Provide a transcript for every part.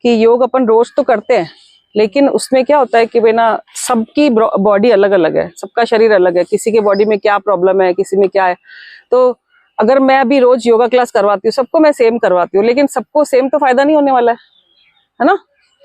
कि योग अपन रोज तो करते हैं, लेकिन उसमें क्या होता है कि बिना सबकी बॉडी अलग अलग है, सबका शरीर अलग है, किसी के बॉडी में क्या प्रॉब्लम है, किसी में क्या है। तो अगर मैं अभी रोज योगा क्लास करवाती हूँ, सबको मैं सेम करवाती हूँ, लेकिन सबको सेम तो फायदा नहीं होने वाला है ना।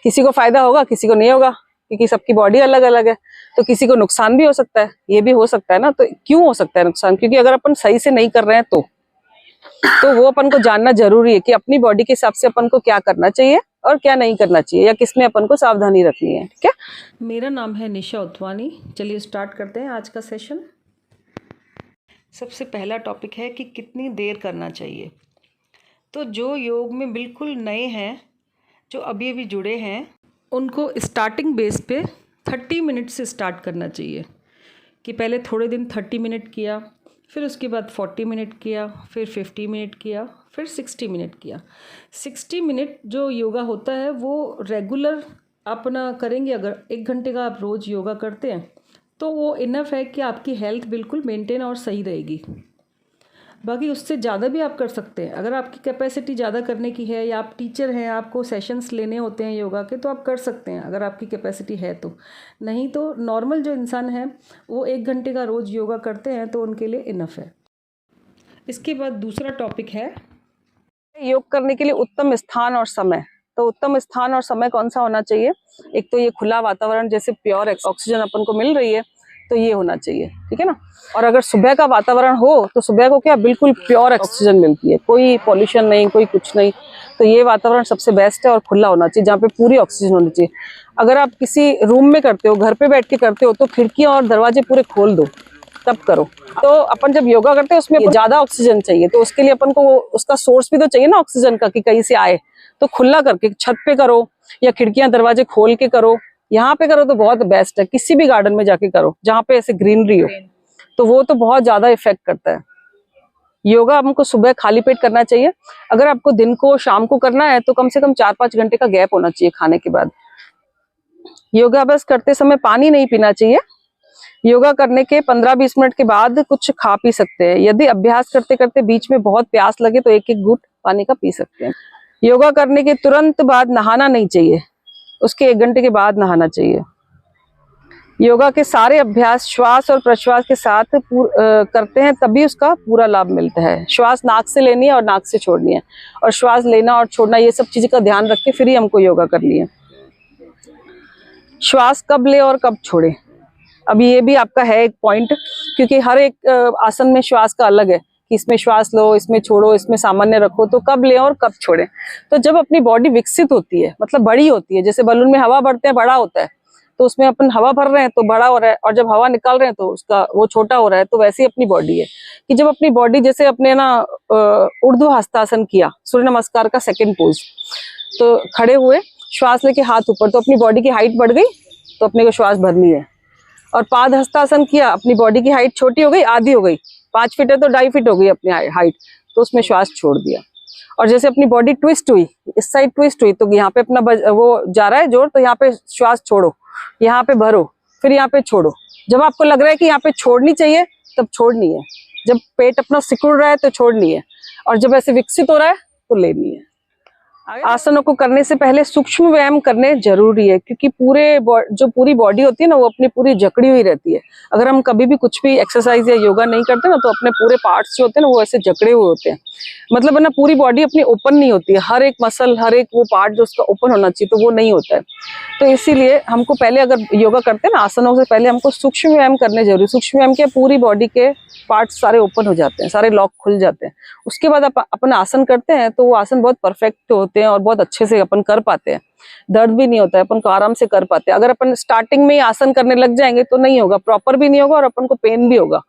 किसी को फायदा होगा, किसी को नहीं होगा, क्योंकि सबकी बॉडी अलग अलग है। तो किसी को नुकसान भी हो सकता है, ये भी हो सकता है ना। तो क्यों हो सकता है नुकसान? क्योंकि अगर अपन सही से नहीं कर रहे हैं तो वो अपन को जानना जरूरी है कि अपनी बॉडी के हिसाब से अपन को क्या करना चाहिए और क्या नहीं करना चाहिए, या किसमें अपन को सावधानी रखनी है। ठीक है, मेरा नाम है निशा उथवानी। चलिए स्टार्ट करते हैं आज का सेशन। सबसे पहला टॉपिक है कि कितनी देर करना चाहिए। तो जो योग में बिल्कुल नए हैं, जो अभी अभी जुड़े हैं, उनको स्टार्टिंग बेस पे 30 मिनट से स्टार्ट करना चाहिए। कि पहले थोड़े दिन 30 मिनट किया, फिर उसके बाद 40 मिनट किया, फिर 50 मिनट किया, फिर 60 मिनट किया। 60 मिनट जो योगा होता है वो रेगुलर अपना करेंगे। अगर 1 घंटे का आप रोज़ योगा करते हैं तो वो इनफ है कि आपकी हेल्थ बिल्कुल मेंटेन और सही रहेगी। बाकी उससे ज़्यादा भी आप कर सकते हैं। अगर आपकी कैपेसिटी ज़्यादा करने की है, या आप टीचर हैं, आपको सेशंस लेने होते हैं योगा के, तो आप कर सकते हैं अगर आपकी कैपेसिटी है तो। नहीं तो नॉर्मल जो इंसान है वो 1 घंटे का रोज़ योगा करते हैं तो उनके लिए इनफ है। इसके बाद दूसरा टॉपिक है योग करने के लिए उत्तम स्थान और समय। तो उत्तम स्थान और समय कौन सा होना चाहिए? एक तो ये खुला वातावरण, जैसे प्योर ऑक्सीजन अपन को मिल रही है, तो ये होना चाहिए। ठीक है ना। और अगर सुबह का वातावरण हो तो सुबह को क्या बिल्कुल प्योर ऑक्सीजन मिलती है, कोई पॉल्यूशन नहीं, कोई कुछ नहीं। तो ये वातावरण सबसे बेस्ट है और खुला होना चाहिए, जहाँ पे पूरी ऑक्सीजन होनी चाहिए। अगर आप किसी रूम में करते हो, घर पे बैठ के करते हो, तो खिड़कियां और दरवाजे पूरे खोल दो, तब करो। तो अपन जब योगा करते हैं उसमें ज्यादा ऑक्सीजन चाहिए, तो उसके लिए अपन को उसका सोर्स भी तो चाहिए ना ऑक्सीजन का, कि कहीं से आए। तो खुला करके छत पे करो, या खिड़कियां दरवाजे खोल के करो। यहाँ पे करो तो बहुत बेस्ट है। किसी भी गार्डन में जाके करो जहाँ पे ऐसे ग्रीनरी हो, तो वो तो बहुत ज्यादा इफेक्ट करता है। योगा हमको सुबह खाली पेट करना चाहिए। अगर आपको दिन को शाम को करना है तो कम से कम 4-5 घंटे का गैप होना चाहिए खाने के बाद। योगाभ्यास करते समय पानी नहीं पीना चाहिए। योगा करने के 15-20 मिनट के बाद कुछ खा पी सकते हैं। यदि अभ्यास करते करते बीच में बहुत प्यास लगे तो 1-1 घूंट पानी का पी सकते हैं। योगा करने के तुरंत बाद नहाना नहीं चाहिए, उसके 1 घंटे के बाद नहाना चाहिए। योगा के सारे अभ्यास श्वास और प्रश्वास के साथ करते हैं, तभी उसका पूरा लाभ मिलता है। श्वास नाक से लेनी है और नाक से छोड़नी है, और श्वास लेना और छोड़ना, ये सब चीज़ का ध्यान रख के फिर ही हमको योगा करनी है। श्वास कब ले और कब छोड़े, अभी ये भी आपका है एक पॉइंट, क्योंकि हर एक आसन में श्वास का अलग है कि इसमें श्वास लो, इसमें छोड़ो, इसमें सामान्य रखो। तो कब ले और कब छोड़े? तो जब अपनी बॉडी विकसित होती है, मतलब बड़ी होती है, जैसे बलून में हवा भरते हैं, बड़ा होता है, तो उसमें अपन हवा भर रहे हैं तो बड़ा हो रहा है, और जब हवा निकाल रहे हैं तो उसका वो छोटा हो रहा है। तो वैसे ही अपनी बॉडी है कि जब अपनी बॉडी, जैसे अपने ना ऊर्ध्व हस्तासन किया, सूर्य नमस्कार का सेकंड पोज, तो खड़े हुए, श्वास लेके हाथ ऊपर, तो अपनी बॉडी की हाइट बढ़ गई, तो अपने को श्वास भरनी है। और पाद हस्तासन किया, अपनी बॉडी की हाइट छोटी हो गई, आधी हो गई, 5 फीट है तो 2.5 फीट हो गई अपनी हाइट, तो उसमें श्वास छोड़ दिया। और जैसे अपनी बॉडी ट्विस्ट हुई, इस साइड ट्विस्ट हुई, तो यहाँ पे अपना वो जा रहा है जोर, तो यहाँ पे श्वास छोड़ो, यहाँ पे भरो, फिर यहाँ पे छोड़ो। जब आपको लग रहा है कि यहाँ पे छोड़नी चाहिए तब छोड़नी है। जब पेट अपना सिकुड़ रहा है तो छोड़नी है, और जब ऐसे विकसित हो रहा है तो लेनी है। आसनों को करने से पहले सूक्ष्म व्यायाम करने जरूरी है, क्योंकि जो पूरी बॉडी होती है ना, वो अपनी पूरी जकड़ी हुई रहती है। अगर हम कभी भी कुछ भी एक्सरसाइज या योगा नहीं करते ना, तो अपने पूरे पार्ट्स जो होते हैं ना, वो ऐसे जकड़े हुए होते हैं। मतलब है ना, पूरी बॉडी अपनी ओपन नहीं होती है। हर एक मसल, हर एक वो पार्ट जो उसका ओपन होना चाहिए, तो वो नहीं होता है। तो इसीलिए हमको पहले, अगर योगा करते हैं ना, आसनों से पहले हमको सूक्ष्म व्यायाम करने जरूरी। सूक्ष्म व्यायाम के पूरी बॉडी के पार्ट सारे ओपन हो जाते हैं, सारे लॉक खुल जाते हैं। उसके बाद अपन आसन करते हैं तो वो आसन बहुत परफेक्ट होते हैं और बहुत अच्छे से अपन कर पाते हैं। दर्द भी नहीं होता है, अपन को आराम से कर पाते हैं। अगर अपन स्टार्टिंग में ही आसन करने लग जाएंगे तो नहीं होगा, प्रॉपर भी नहीं होगा, और अपन को पेन भी होगा।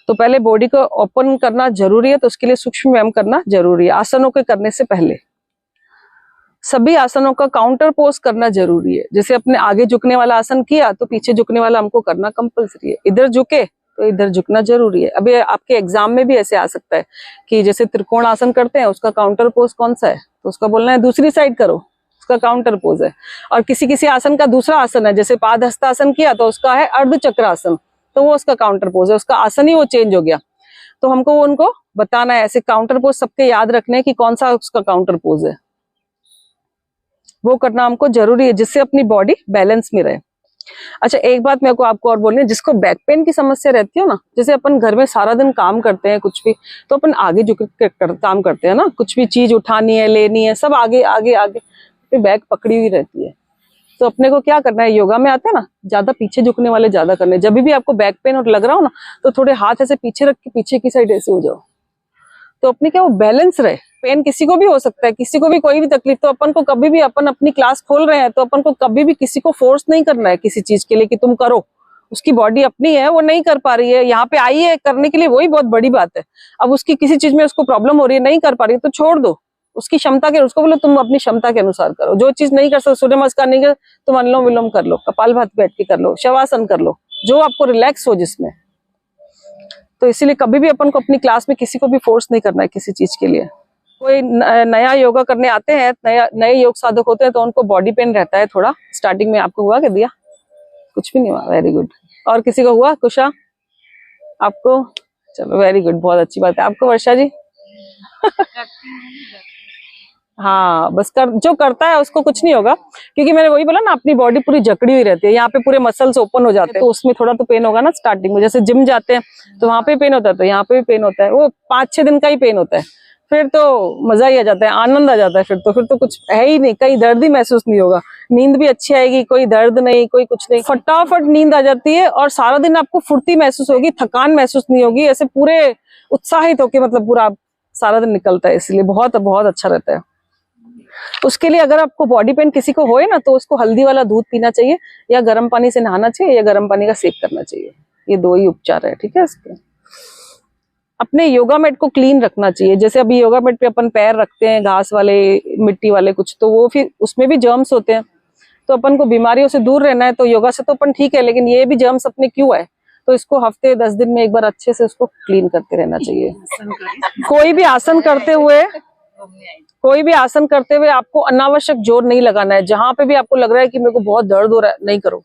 तो पहले बॉडी को ओपन करना जरूरी है, तो उसके लिए सूक्ष्म व्यायाम करना जरूरी है आसनों के करने से पहले। सभी आसनों का काउंटर पोज करना जरूरी है। जैसे अपने आगे झुकने वाला आसन किया तो पीछे झुकने वाला हमको करना कंपलसरी है। इधर झुके तो इधर झुकना जरूरी है। अभी आपके एग्जाम में भी ऐसे आ सकता है कि जैसे त्रिकोण आसन करते हैं, उसका काउंटर पोज कौन सा है, तो उसका बोलना है दूसरी साइड करो, उसका काउंटर पोज है। और किसी किसी आसन का दूसरा आसन है, जैसे पाद हस्तासन किया तो उसका है अर्ध चक्रासन, तो वो उसका काउंटर पोज है, उसका आसन ही वो चेंज हो गया। तो हमको वो उनको बताना है, ऐसे काउंटर पोज सबके याद रखने की कौन सा उसका काउंटर पोज है। वो करना हमको जरूरी है, जिससे अपनी बॉडी बैलेंस में रहे। अच्छा, एक बात मेरे को आपको और बोलनी है, जिसको बैक पेन की समस्या रहती हो ना, जैसे अपन घर में सारा दिन काम करते हैं कुछ भी, तो अपन आगे झुक के काम करते हैं ना, कुछ भी चीज उठानी है, लेनी है, सब आगे आगे आगे, फिर बैक पकड़ी हुई रहती है। तो अपने को क्या करना है, योगा में आते हैं ना, ज्यादा पीछे झुकने वाले ज्यादा करने। जब भी आपको बैक पेन और लग रहा हो ना, तो थोड़े हाथ ऐसे पीछे रख के पीछे की साइड ऐसे हो जाओ, तो अपनी क्या वो बैलेंस रहे। पेन किसी को भी हो सकता है, किसी को भी कोई भी तकलीफ, तो अपन को कभी भी, अपन अपनी क्लास खोल रहे हैं तो अपन को कभी भी किसी को फोर्स नहीं करना है किसी चीज के लिए कि तुम करो। उसकी बॉडी अपनी है, वो नहीं कर पा रही है, यहाँ पे आई है करने के लिए, वही बहुत बड़ी बात है। अब उसकी किसी चीज में उसको प्रॉब्लम हो रही है, नहीं कर पा रही है, तो छोड़ दो, उसकी क्षमता के, उसको बोलो तुम अपनी क्षमता के अनुसार करो। जो चीज नहीं कर सकते, सूर्य नमस्कार नहीं कर, तुम अनुलोम विलोम कर लो, कपालभाति बैठ के कर लो, शवासन कर लो, जो आपको रिलैक्स हो जिसमें। तो इसीलिए कभी भी अपन को अपनी क्लास में किसी को भी फोर्स नहीं करना है किसी चीज के लिए। कोई नया योगा करने आते हैं, नए योग साधक होते हैं, तो उनको बॉडी पेन रहता है थोड़ा स्टार्टिंग में। आपको हुआ क्या दिया? कुछ भी नहीं हुआ, वेरी गुड। और किसी को हुआ? कुशा आपको? चलो वेरी गुड, बहुत अच्छी बात है। आपको वर्षा जी? हाँ, बस जो करता है उसको कुछ नहीं होगा, क्योंकि मैंने वही बोला ना, अपनी बॉडी पूरी जकड़ी हुई रहती है, यहाँ पे पूरे मसल्स ओपन हो जाते हैं, तो उसमें थोड़ा तो पेन होगा ना स्टार्टिंग में। जैसे जिम जाते हैं तो वहां पे पेन होता है, तो यहाँ पे भी पेन होता है, वो 5-6 दिन का ही पेन होता है, फिर तो मजा ही आ जाता है, आनंद आ जाता है। फिर तो कुछ है ही नहीं, कहीं दर्द ही महसूस नहीं होगा, नींद भी अच्छी आएगी, कोई दर्द नहीं, कोई कुछ नहीं, फटाफट नींद आ जाती है, और सारा दिन आपको फुर्ती महसूस होगी, थकान महसूस नहीं होगी, ऐसे पूरे उत्साहित होके मतलब पूरा सारा दिन निकलता है। इसलिए बहुत बहुत अच्छा रहता है। उसके लिए अगर आपको बॉडी पेन किसी को होए ना, तो उसको हल्दी वाला दूध पीना चाहिए, या गर्म पानी से नहाना चाहिए, या गर्म पानी का सेक करना चाहिए। ये 2 ही उपचार है, ठीक है। इसके अपने योगा मैट को क्लीन रखना चाहिए। जैसे अभी योगा मैट पे अपन पैर रखते हैं, घास वाले, मिट्टी वाले कुछ, तो वो फिर उसमें भी जर्म्स होते हैं, तो अपन को बीमारियों से दूर रहना है। तो योगा से तो अपन ठीक है, लेकिन ये भी जर्म्स अपने क्यों है, तो इसको हफ्ते 10 दिन में एक बार अच्छे से उसको क्लीन करते रहना चाहिए। कोई भी आसन करते हुए आपको अनावश्यक जोर नहीं लगाना है। जहां पे भी आपको लग रहा है कि मेरे को बहुत दर्द हो रहा है, नहीं करो,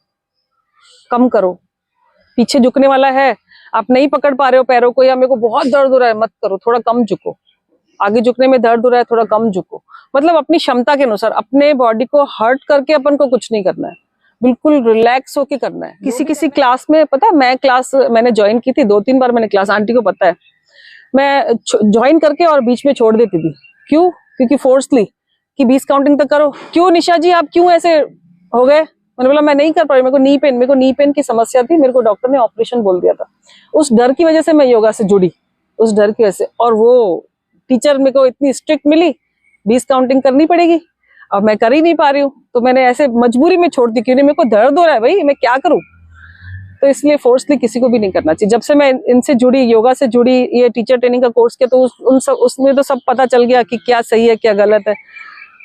कम करो। पीछे झुकने वाला है, आप नहीं पकड़ पा रहे हो पैरों को, या मेरे को बहुत दर्द हो रहा है, मत करो, थोड़ा कम झुको। आगे झुकने में दर्द हो रहा है, थोड़ा कम झुको। मतलब अपनी क्षमता के अनुसार, अपने बॉडी को हर्ट करके अपन को कुछ नहीं करना है, बिल्कुल रिलैक्स होके करना है। किसी क्लास में, पता है, मैंने ज्वाइन की थी 2-3 बार मैंने क्लास, आंटी को पता है, मैं ज्वाइन करके और बीच में छोड़ देती थी। क्यों? क्योंकि फोर्सली कि 20 काउंटिंग तक करो। क्यों निशा जी आप क्यों ऐसे हो गए? मैंने बोला मैं नहीं कर पा रही, मेरे को नी पेन की समस्या थी, मेरे को डॉक्टर ने ऑपरेशन बोल दिया था। उस डर की वजह से मैं योगा से जुड़ी, उस डर की वजह से। और वो टीचर मेरे को इतनी स्ट्रिक्ट मिली, 20 काउंटिंग करनी पड़ेगी, अब मैं कर ही नहीं पा रही हूँ, तो मैंने ऐसे मजबूरी में छोड़ दी, क्योंकि मेरे को दर्द हो रहा है भाई, मैं क्या करूँ। तो इसलिए फोर्सली किसी को भी नहीं करना चाहिए। जब से मैं इनसे जुड़ी, योगा से जुड़ी, ये टीचर ट्रेनिंग का कोर्स किया, तो उसमें तो सब पता चल गया कि क्या सही है क्या गलत है।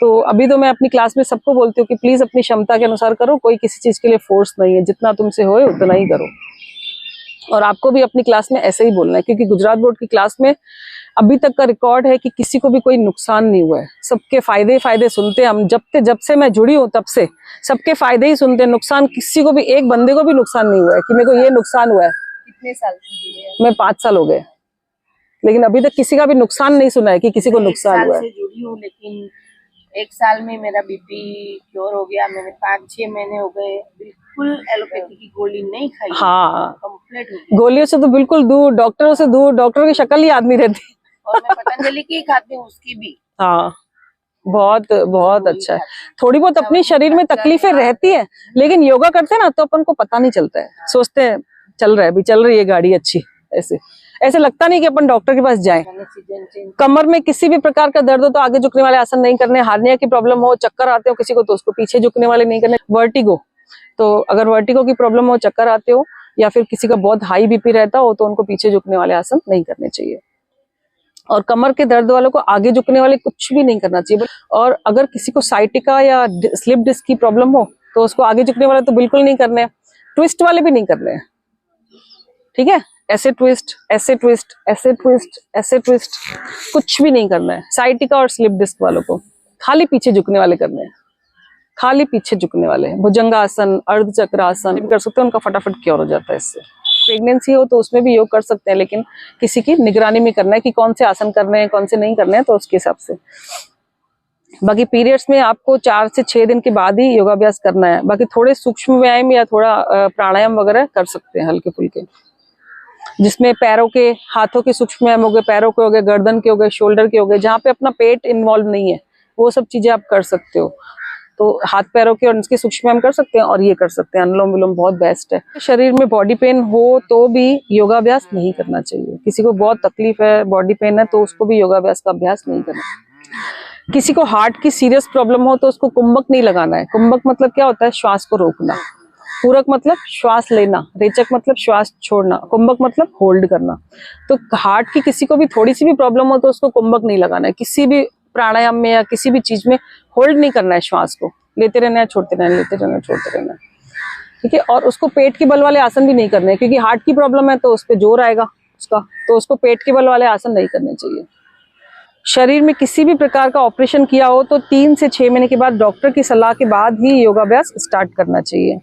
तो अभी तो मैं अपनी क्लास में सबको बोलती हूँ कि प्लीज अपनी क्षमता के अनुसार करो, कोई किसी चीज के लिए फोर्स नहीं है, जितना तुमसे होए उतना ही करो। और आपको भी अपनी क्लास में ऐसे ही बोलना है, क्योंकि गुजरात बोर्ड की क्लास में अभी तक का रिकॉर्ड है कि किसी को भी कोई नुकसान नहीं हुआ है। सबके फायदे सुनते हैं हम, जब से मैं जुड़ी हूँ तब से सबके फायदे ही सुनते हैं, नुकसान किसी को भी, एक बंदे को भी नुकसान नहीं हुआ है कि मेरे को ये नुकसान हुआ है। कितने साल से जुड़े हैं? मैं 5 साल हो गए, लेकिन अभी तक किसी का भी नुकसान नहीं सुना है कि किसी को नुकसान हुआ है। 1 साल से जुड़ी हूँ, लेकिन 1 साल में मेरा बीपी क्योर हो गया। मैंने 5-6 महीने हो गए बिल्कुल एलोपैथी की गोली नहीं खाई। हाँ, कंप्लीट हो गया। गोलियों से तो बिल्कुल दूर, डॉक्टरों से दूर, डॉक्टरों की शक्ल ही याद नहीं रहती। और मैं पतंजलि की खाती हूँ, उसकी भी। हाँ, बहुत अच्छा है। थोड़ी बहुत अपनी शरीर में तकलीफें रहती है, लेकिन योगा करते हैं ना तो अपन को पता नहीं चलता है, सोचते हैं चल रहा है, अभी चल रही है गाड़ी अच्छी, ऐसे लगता नहीं कि अपन डॉक्टर के पास जाएं। कमर में किसी भी प्रकार का दर्द हो तो आगे झुकने वाले आसन नहीं करने। हार्निया की प्रॉब्लम हो, चक्कर आते हो किसी को, तो उसको पीछे झुकने वाले नहीं करने। वर्टिगो, तो अगर वर्टिगो की प्रॉब्लम हो, चक्कर आते हो, या फिर किसी का बहुत हाई बीपी रहता हो, तो उनको पीछे झुकने वाले आसन नहीं करने चाहिए। और कमर के दर्द वालों को आगे झुकने वाले कुछ भी नहीं करना चाहिए। और अगर किसी को साइटिका या स्लिप डिस्क की प्रॉब्लम हो, तो उसको आगे झुकने वाले तो बिल्कुल नहीं करने, ट्विस्ट वाले भी नहीं करने हैं, ठीक है। ऐसे ट्विस्ट, ऐसे ट्विस्ट, ऐसे ट्विस्ट, ऐसे ट्विस्ट, कुछ भी नहीं करना है। साइटिका और स्लिप डिस्क वालों को खाली पीछे झुकने वाले करने हैं, खाली पीछे झुकने वाले। भुजंगासन, अर्धचक्रासन भी कर सकते हैं, उनका फटाफट क्योर हो जाता है इससे। प्रेगनेंसी हो तो उसमें भी योग कर सकते हैं, लेकिन किसी की निगरानी में करना है कि कौन से आसन करने हैं, कौन से नहीं करने हैं, तो उसके हिसाब से। बाकी पीरियड्स में आपको 4 से 6 दिन के बाद ही योगाभ्यास करना है। बाकी थोड़े सूक्ष्म व्यायाम या थोड़ा प्राणायाम वगैरह कर सकते हैं हल्के फुल्के, जिसमें पैरों के, हाथों के सूक्ष्म व्यायाम हो गए, पैरों के हो गए, गर्दन के हो गए, शोल्डर के हो गए, जहाँ पे अपना पेट इन्वॉल्व नहीं है वो सब चीजें आप कर सकते हो। तो हाथ पैरों के और इसके सूक्ष्म व्यायाम कर सकते हैं और ये कर सकते हैं, अनुलोम विलोम बहुत बेस्ट है। शरीर में बॉडी पेन हो तो भी योगाभ्यास नहीं करना चाहिए। किसी को बहुत तकलीफ है, बॉडी पेन है, तो उसको भी योगाभ्यास का अभ्यास नहीं करना। किसी को हार्ट की सीरियस प्रॉब्लम हो तो उसको कुंभक नहीं लगाना है। कुंभक मतलब क्या होता है? श्वास को रोकना। पूरक मतलब श्वास लेना, रेचक मतलब श्वास छोड़ना, कुंभक मतलब होल्ड करना। तो हार्ट की किसी को भी थोड़ी सी भी प्रॉब्लम हो तो उसको कुंभक नहीं लगाना है। किसी भी प्राणायाम में या किसी भी चीज में होल्ड नहीं करना है, श्वास को लेते रहना है, छोड़ते रहना है, लेते रहना है, छोड़ते रहना है, ठीक है। और उसको पेट के बल वाले आसन भी नहीं करने हैं, क्योंकि हार्ट की प्रॉब्लम है तो उस पर जोर आएगा उसका, तो उसको पेट के बल वाले आसन नहीं करने चाहिए। शरीर में किसी भी प्रकार का ऑपरेशन किया हो तो 3 से 6 महीने के बाद डॉक्टर की सलाह के बाद ही योगाभ्यास स्टार्ट करना चाहिए।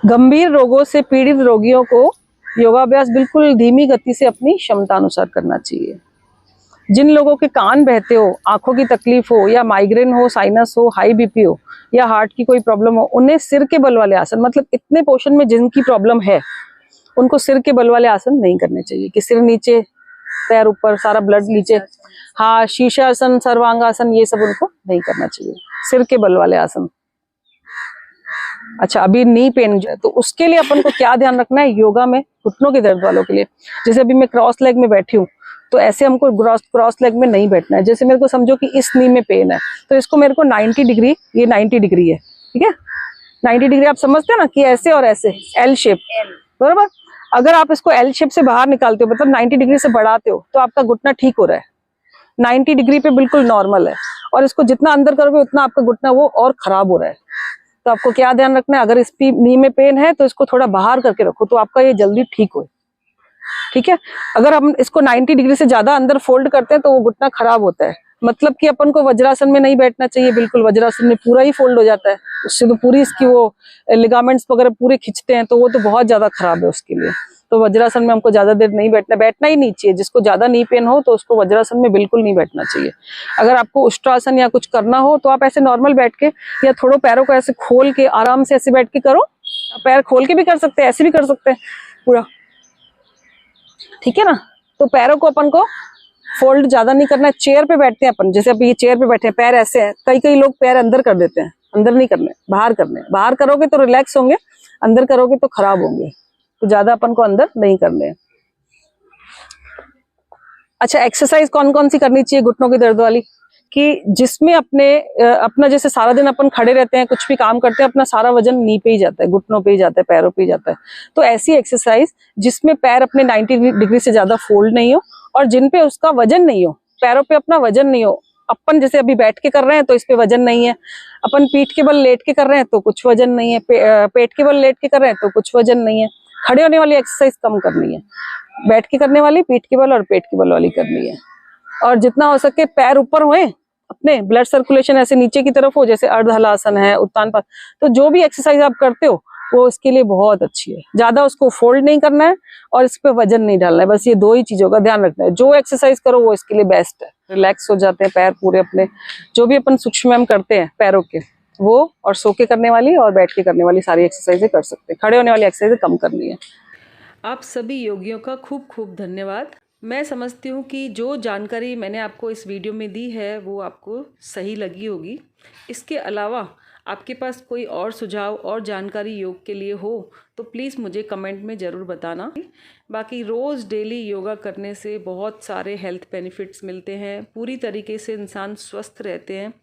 गंभीर रोगों से पीड़ित रोगियों को योगाभ्यास बिल्कुल धीमी गति से अपनी क्षमता अनुसार करना चाहिए। जिन लोगों के कान बहते हो, आंखों की तकलीफ हो, या माइग्रेन हो, साइनस हो, हाई बीपी हो, या हार्ट की कोई प्रॉब्लम हो, उन्हें सिर के बल वाले आसन, मतलब इतने पोर्शन में जिनकी प्रॉब्लम है उनको सिर के बल वाले आसन नहीं करने चाहिए कि सिर नीचे, पैर ऊपर, सारा ब्लड नीचे। हाँ, शीर्षासन, सर्वांगासन, ये सब उनको नहीं करना चाहिए। सिर के बल वाले आसन। अच्छा, अभी नी पेन जो है तो उसके लिए अपन को क्या ध्यान रखना है योगा में? घुटनों के दर्द वालों के लिए, जैसे अभी मैं क्रॉस लेग में बैठी हूँ तो ऐसे हमको क्रॉस लेग में नहीं बैठना है। जैसे मेरे को समझो कि इस नी में पेन है तो इसको मेरे को 90 डिग्री, ये 90 डिग्री है, ठीक है, 90 डिग्री आप समझते हैं ना कि ऐसे और ऐसे, एल शेप, बराबर। अगर आप इसको एल शेप से बाहर निकालते हो, मतलब 90 डिग्री से बढ़ाते हो, तो आपका घुटना ठीक हो रहा है, 90 डिग्री पे बिल्कुल नॉर्मल है। और इसको जितना अंदर करोगे उतना आपका घुटना वो और खराब हो रहा है। तो आपको क्या ध्यान रखना है? अगर इस नी में पेन है तो इसको थोड़ा बाहर करके रखो तो आपका ये जल्दी ठीक हो, ठीक है। अगर हम इसको 90 डिग्री से ज्यादा अंदर फोल्ड करते हैं तो वो घुटना खराब होता है। मतलब कि अपन को वज्रासन में नहीं बैठना चाहिए बिल्कुल, वज्रासन में पूरा ही फोल्ड हो जाता है, उससे तो पूरी इसकी वो लिगामेंट्स वगैरह पूरे खिंचते हैं, तो वो तो बहुत ज्यादा खराब है उसके लिए। तो वज्रासन में हमको ज्यादा देर नहीं बैठना ही नहीं चाहिए। जिसको ज्यादा नी पेन हो तो उसको वज्रासन में बिल्कुल नहीं बैठना चाहिए। अगर आपको उष्ट्रासन या कुछ करना हो तो आप ऐसे नॉर्मल बैठ के, या थोड़ा पैरों को ऐसे खोल के आराम से ऐसे बैठ के करो। पैर खोल के भी कर सकते हैं, ऐसे भी कर सकते हैं पूरा, ठीक है ना। तो पैरों को अपन को फोल्ड ज्यादा नहीं करना है। चेयर पे बैठते हैं अपन, जैसे अभी ये चेयर पे बैठे हैं, पैर ऐसे हैं, कई लोग पैर अंदर कर देते हैं। अंदर नहीं करने, बाहर करने। बाहर करोगे तो रिलैक्स होंगे, अंदर करोगे तो खराब होंगे। तो ज्यादा अपन को अंदर नहीं करने। अच्छा, एक्सरसाइज कौन कौन सी करनी चाहिए घुटनों की दर्द वाली? कि जिसमें अपना जैसे सारा दिन अपन खड़े रहते हैं, कुछ भी काम करते हैं, अपना सारा वजन नी पे ही जाता है, घुटनों पे ही जाता है, पैरों पे ही जाता है। तो ऐसी एक्सरसाइज जिसमें पैर अपने 90 डिग्री से ज्यादा फोल्ड नहीं हो और जिन पे उसका वजन नहीं हो, पैरों पे अपना वजन नहीं हो। अपन जैसे अभी बैठ के कर रहे हैं तो इस पे वजन नहीं है, अपन पीठ के बल लेट के कर रहे हैं तो कुछ वजन नहीं है, पेट के बल लेट के कर रहे हैं तो कुछ वजन नहीं है। खड़े होने वाली एक्सरसाइज कम करनी है, बैठ के करने वाली पीठ के बल और पेट के बल वाली करनी है। और जितना हो सके पैर ऊपर हुए, अपने ब्लड सर्कुलेशन ऐसे नीचे की तरफ हो, जैसे अर्ध हलासन है, उत्तान पाद। तो जो भी एक्सरसाइज आप करते हो वो इसके लिए बहुत अच्छी है। ज्यादा उसको फोल्ड नहीं करना है और इस पे वजन नहीं डालना है, बस ये 2 ही चीजों का ध्यान रखना है। जो एक्सरसाइज करो वो इसके लिए बेस्ट है। रिलैक्स हो जाते हैं पैर पूरे अपने। जो भी अपन सूक्ष्म व्यायाम करते हैं पैरों के, वो और सो के करने वाली और बैठ के करने वाली सारी एक्सरसाइजें कर सकते हैं। खड़े होने वाली एक्सरसाइजें कम करनी है। आप सभी योगियों का खूब खूब धन्यवाद। मैं समझती हूँ कि जो जानकारी मैंने आपको इस वीडियो में दी है वो आपको सही लगी होगी। इसके अलावा आपके पास कोई और सुझाव और जानकारी योग के लिए हो तो प्लीज़ मुझे कमेंट में ज़रूर बताना। बाकी रोज़ डेली योगा करने से बहुत सारे हेल्थ बेनिफिट्स मिलते हैं, पूरी तरीके से इंसान स्वस्थ रहते हैं।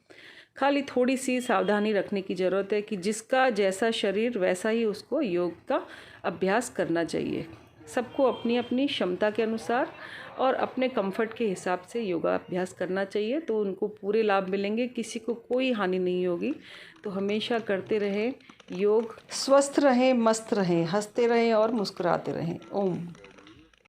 खाली थोड़ी सी सावधानी रखने की ज़रूरत है कि जिसका जैसा शरीर वैसा ही उसको योग का अभ्यास करना चाहिए। सबको अपनी अपनी क्षमता के अनुसार और अपने कंफर्ट के हिसाब से योगा अभ्यास करना चाहिए, तो उनको पूरे लाभ मिलेंगे, किसी को कोई हानि नहीं होगी। तो हमेशा करते रहें योग, स्वस्थ रहें, मस्त रहें, हंसते रहें और मुस्कुराते रहें। ओम।